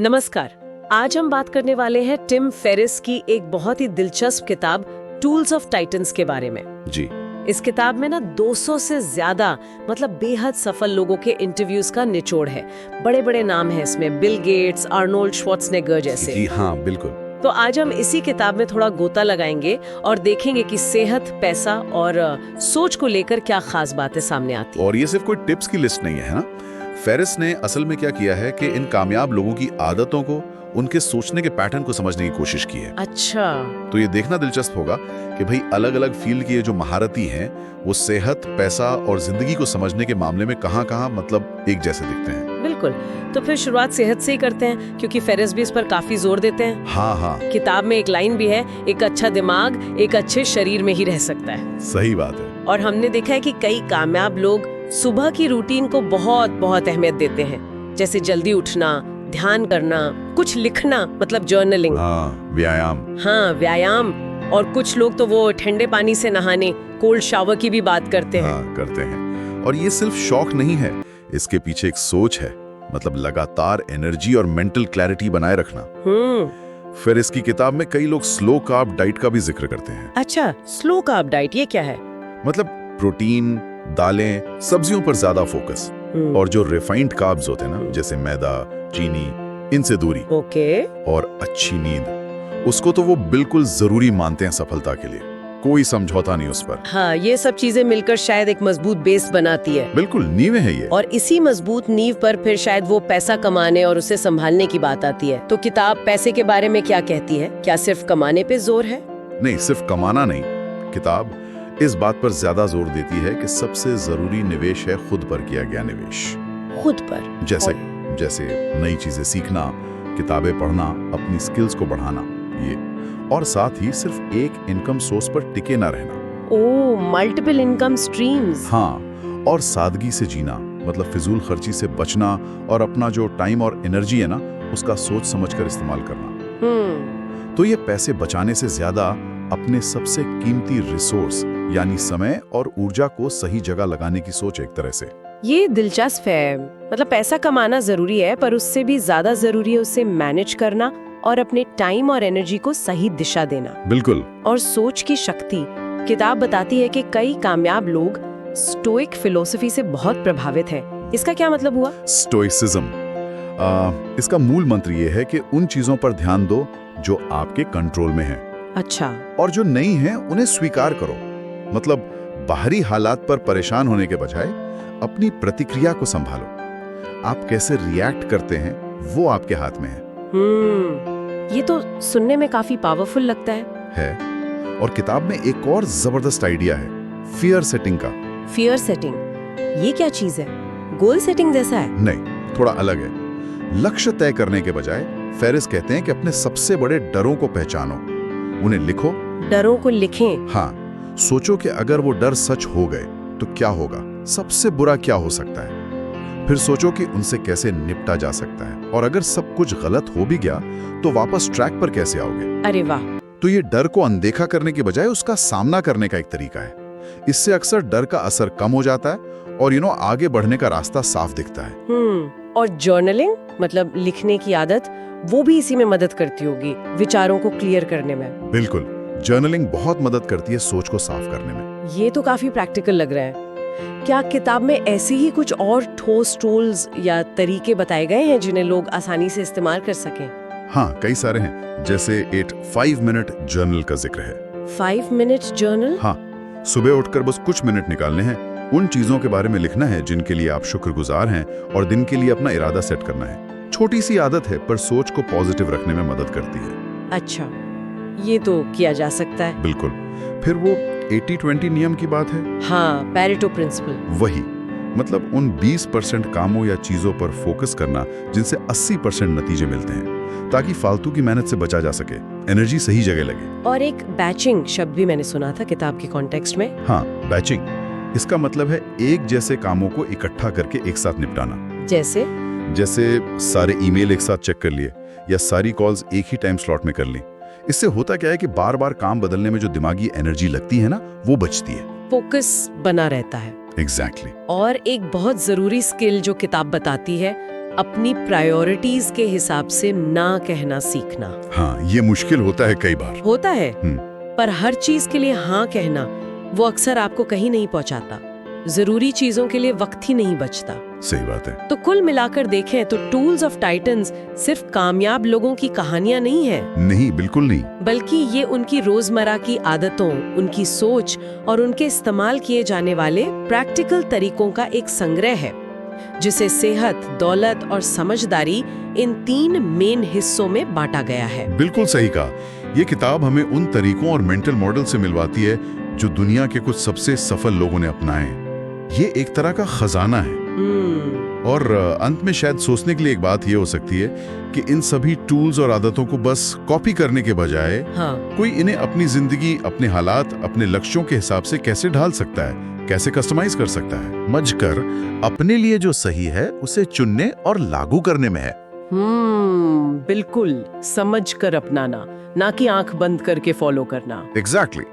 नमस्कार। आज हम बात करने वाले हैं टिम फेरिस की एक बहुत ही दिलचस्प किताब टूल्स ऑफ टाइटन्स के बारे में। जी। इस किताब में ना 200 से ज्यादा मतलब बेहद सफल लोगों के इंटरव्यूज का निचोड़ है। बड़े बड़े नाम हैं इसमें, बिल गेट्स, आर्नोल्ड श्वार्ज़नेगर जैसे। जी हाँ, बिल्कुल। तो आज हम इसी किताब में थोड़ा गोता लगाएंगे और देखेंगे कि सेहत, पैसा और सोच को लेकर क्या खास बातें सामने आती हैं। और ये सिर्फ कोई टिप्स की लिस्ट नहीं है ना। फेरिस ने असल में क्या किया है कि इन कामयाब लोगों की आदतों को, उनके सोचने के पैटर्न को समझने की कोशिश की है। अच्छा। तो ये देखना दिलचस्प होगा कि भाई अलग अलग फील्ड के ये जो महारथी हैं वो सेहत, पैसा और जिंदगी को समझने के मामले में कहाँ-कहाँ मतलब एक जैसे दिखते हैं। बिल्कुल। तो फिर शुरुआत सेहत से ही करते हैं, क्योंकि फेरिस भी इस पर काफी जोर देते हैं। हाँ हाँ, किताब में एक लाइन भी है, एक अच्छा दिमाग एक अच्छे शरीर में ही रह सकता है। सही बात है। और हमने देखा है कि कई कामयाब लोग सुबह की रूटीन को बहुत बहुत अहमियत देते हैं, जैसे जल्दी उठना, ध्यान करना, कुछ लिखना मतलब जर्नलिंग। हाँ, व्यायाम। हाँ, व्यायाम। और कुछ लोग तो वो ठंडे पानी से नहाने, कोल्ड शावर की भी बात करते हैं। हाँ, करते हैं। और ये सिर्फ शौक नहीं है, इसके पीछे एक सोच है, मतलब लगातार एनर्जी और मेंटल क्लैरिटी बनाए रखना। फिर इसकी किताब में कई लोग स्लो कार्ब डाइट का भी जिक्र करते हैं। अच्छा, स्लो कार्ब डाइट ये क्या है? मतलब प्रोटीन, दालें, सब्जियों पर ज्यादा फोकस, और जो रिफाइंड कार्ब्स होते हैं ना, जैसे मैदा, चीनी, इनसे दूरी। ओके। और अच्छी नींद, उसको तो वो बिल्कुल जरूरी मानते हैं सफलता के लिए। कोई समझौता नहीं उस पर। हाँ, ये सब चीजें मिलकर शायद एक मजबूत बेस बनाती है। बिल्कुल नींवें है ये। और इसी मजबूत नींव पर फिर शायद वो पैसा कमाने और उसे संभालने की बात आती है। तो किताब पैसे के बारे में क्या कहती है? क्या सिर्फ कमाने पे जोर है? नहीं, सिर्फ कमाना नहीं। किताब इस बात पर ज्यादा जोर देती है कि सबसे जरूरी निवेश है खुद पर किया गया निवेश। खुद पर? जैसे नई चीजें सीखना, किताबें पढ़ना, अपनी स्किल्स को बढ़ाना, ये। और साथ ही सिर्फ एक इनकम सोर्स पर टिके ना रहना। ओह, मल्टीपल इनकम स्ट्रीम्स। हाँ, और सादगी से जीना, मतलब फिजूल खर्ची से बचना और अपना जो टाइम और एनर्जी है ना, उसका सोच समझकर इस्तेमाल करना। तो ये पैसे बचाने से ज्यादा अपने सबसे कीमती रिसोर्स यानी समय और ऊर्जा को सही जगह लगाने की सोच एक तरह से। ये दिलचस्प है। मतलब पैसा कमाना जरूरी है, पर उससे भी ज्यादा जरूरी है उसे मैनेज करना और अपने टाइम और एनर्जी को सही दिशा देना। बिल्कुल। और सोच की शक्ति, किताब बताती है कि कई कामयाब लोग स्टोइक फिलॉसफी से बहुत प्रभावित हैं। इसका क्या मतलब हुआ? स्टोइसिज्म, इसका मूल मंत्र ये है कि उन चीजों पर ध्यान दो जो आपके कंट्रोल में है। अच्छा। और जो नहीं है उन्हें स्वीकार करो। मतलब बाहरी हालात पर परेशान होने के बजाय अपनी प्रतिक्रिया को संभालो। आप कैसे रिएक्ट करते हैं वो आपके हाथ में है। ये तो सुनने में काफी पावरफुल लगता है। और किताब में एक और जबरदस्त आइडिया है, फियर सेटिंग का। फियर सेटिंग, ये क्या चीज है? गोल सेटिंग जैसा है? नहीं, थोड़ा अलग है। लक्ष्य तय करने के बजाय फेरिस कहते हैं कि अपने सबसे बड़े डरों को पहचानो, उन्हें लिखो। डरों को लिखें? हाँ, सोचो कि अगर वो डर सच हो गए तो क्या होगा, सबसे बुरा क्या हो सकता है। फिर सोचो कि उनसे कैसे निपटा जा सकता है, और अगर सब कुछ गलत हो भी गया तो वापस ट्रैक पर कैसे आओगे। अरे वाह। तो ये डर को अनदेखा करने के बजाय उसका सामना करने का एक तरीका है। इससे अक्सर डर का असर कम हो जाता है और आगे बढ़ने का रास्ता साफ दिखता है। और जर्नलिंग मतलब लिखने की आदत, वो भी इसी में मदद करती होगी विचारों को क्लियर करने में। बिल्कुल, जर्नलिंग बहुत मदद करती है सोच को साफ करने में। ये तो काफी प्रैक्टिकल लग रहा है। क्या किताब में ऐसे ही कुछ और ठोस टूल्स या तरीके बताए गए हैं जिन्हें लोग आसानी से इस्तेमाल कर सकें? हाँ, कई सारे हैं। जैसे 5 मिनट जर्नल का जिक्र है। 5 मिनट जर्नल? हाँ, सुबह उठकर बस कुछ मिनट निकालने हैं, उन चीजों के बारे में लिखना है जिनके लिए आप शुक्रगुजार हैं, और दिन के लिए अपना इरादा सेट करना है। छोटी सी आदत है, पर सोच को पॉजिटिव रखने में मदद करती है। अच्छा, ये तो किया जा सकता है। बिल्कुल। फिर वो 80-20 नियम की बात है। हाँ, पैरेटो प्रिंसिपल। वही, मतलब उन 20% कामों या चीजों पर फोकस करना जिनसे 80% नतीजे मिलते हैं, ताकि फालतू की मेहनत से बचा जा सके, एनर्जी सही जगह लगे। और एक बैचिंग शब्द भी मैंने सुना था किताब के कॉन्टेक्स्ट में। हाँ, बैचिंग, इसका मतलब है एक जैसे कामों को इकट्ठा करके एक साथ निपटाना। जैसे सारे ईमेल एक साथ चेक कर लिए, या सारी कॉल्स एक ही टाइम स्लॉट में कर ली। इससे होता क्या है कि बार बार काम बदलने में जो दिमागी एनर्जी लगती है ना, वो बचती है, फोकस बना रहता है। एग्जैक्टली। और एक बहुत जरूरी स्किल जो किताब बताती है, अपनी प्रायोरिटीज के हिसाब से ना कहना सीखना। हाँ, ये मुश्किल होता है कई बार। होता है, पर हर चीज के लिए हाँ कहना वो अक्सर आपको कहीं नहीं पहुंचाता। जरूरी चीजों के लिए वक्त ही नहीं बचता। सही बात है। तो कुल मिलाकर देखें तो टूल्स ऑफ टाइटन्स सिर्फ कामयाब लोगों की कहानियां नहीं है। नहीं, बिल्कुल नहीं। बल्कि ये उनकी रोजमर्रा की आदतों, उनकी सोच और उनके इस्तेमाल किए जाने वाले प्रैक्टिकल तरीकों का एक संग्रह है, जिसे सेहत, दौलत और समझदारी इन 3 मेन हिस्सों में बांटा गया है। बिल्कुल सही कहा। ये किताब हमें उन तरीकों और मेंटल मॉडल से मिलवाती है जो दुनिया के कुछ सबसे सफल लोगों ने अपनाए हैं। ये एक तरह का खजाना है। और अंत में शायद सोचने के लिए एक बात ये हो सकती है कि इन सभी टूल्स और आदतों को बस कॉपी करने के बजाय कोई इन्हें अपनी जिंदगी, अपने हालात, अपने लक्ष्यों के हिसाब से कैसे ढाल सकता है, कैसे कस्टमाइज कर सकता है। समझकर अपने लिए जो सही है उसे चुनने और लागू करने में है। बिल्कुल, समझ कर अपनाना, ना कि आंख बंद करके फॉलो करना। एग्जैक्टली।